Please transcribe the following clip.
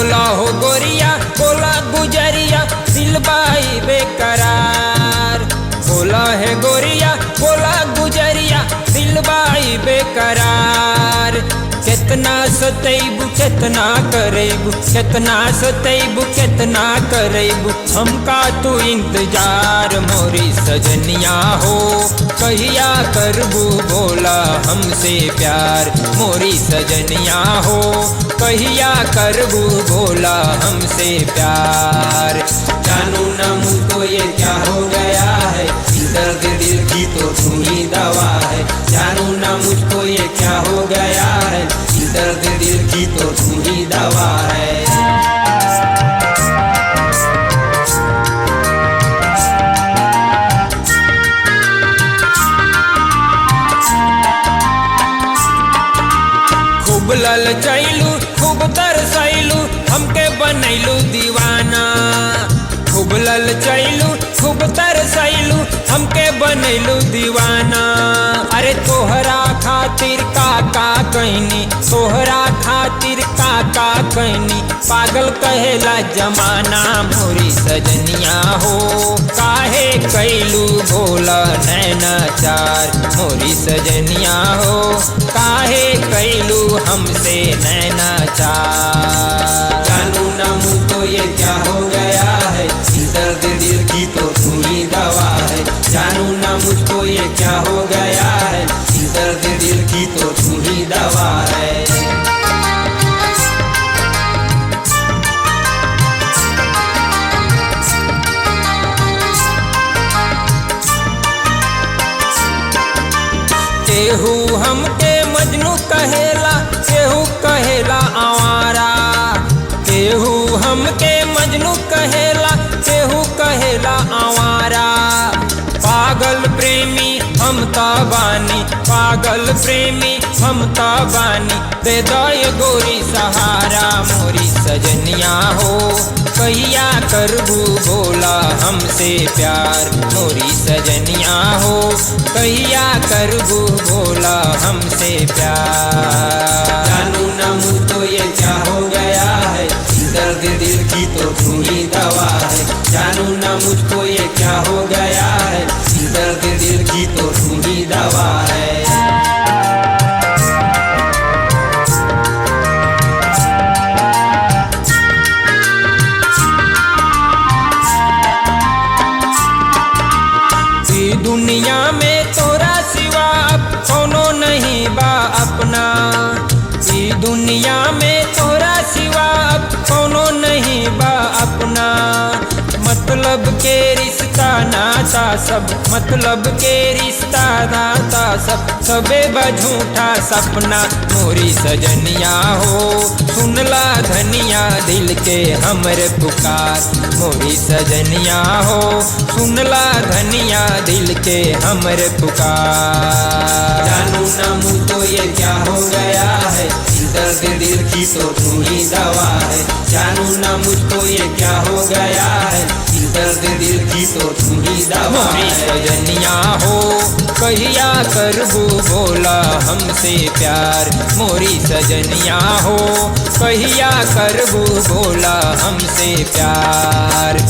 बोला हो गोरिया बोला गुजरिया दिल बाई बेकरार। बोला है गोरिया बोला गुजरिया दिल बाई बेकरार। कितना सतैबू कितना करेबू कितना सतैबू कितना करेबू हमका तू इंतजार मोरी सजनिया हो कहिया करबू बोला हमसे प्यार। मोरी सजनिया हो कहिया करबू बोला हमसे प्यार। जानू ना मुझको ये क्या हो गया है दर्द दिल की तो तू ही दवा है। जानू ना मुझको ये क्या हो गया है दर्द दिल की तो तू ही दवा है। खूब ललचैलू खूब तरसैलू हमके बनैलू दीवाना। खूब ललचैलू खूब तरसैलू हमके बनैलू दीवाना। अरे तोहरा खातिर काका कहनी तोहरा खातिर काका कहनी पागल कहेला जमाना। मोरी सजनिया हो काहे कैलू भोला नैना चार। मोरी सजनिया हो काहे कैलू हमसे नैना चार। जानू ना मुझको ये क्या हो गया है दर्द दिल की तो तू ही दवा है। जानू ना मुझको ये क्या हो गया है दर्द दिल की तो तू ही दवा है। केहू हमके मजनू कहेला केहू कहेला आवारा। केहू हमके मजनू कहेला केहू कहेला आवारा। पागल प्रेमी हम ता बानी पागल प्रेमी हम ता बानी दे दय गोरी सहारा। मोरी सजनिया हो कहिया करबू बोला हमसे प्यार। मोरी सजनिया हो कहिया करबू बोला हमसे प्यार। जानू ना मुझको ये क्या हो गया है दर्द दिल की तो तू ही दवा है। जानू ना मुझको ये क्या हो गया है दर्द दिल की तो तू ही दवा है। दुनिया में तोरा सिवा कोनो नहीं बा अपना। दुनिया में तोरा सिवा कोनो नहीं बा अपना। मतलब के रिश्ता नाता सब मतलब के रिश्ता नाता सब सबे बझूठा सपना। मोरी सजनिया हो सुनला धनिया दिल के हमरे पुकार। मोरी सजनिया हो सुनला धनिया दिल के हमरे पुकार। जानू ना मुझको ये क्या हो गया है दर्द दिल की तो तू ही दवा है। जानू ना मुझको ये क्या हो गया है दर्द दिल की तो तू ही दवा है। सजनिया हो कहिया करबू बोला हमसे प्यार। मोरी सजनिया हो कहिया करबू बोला हमसे प्यार।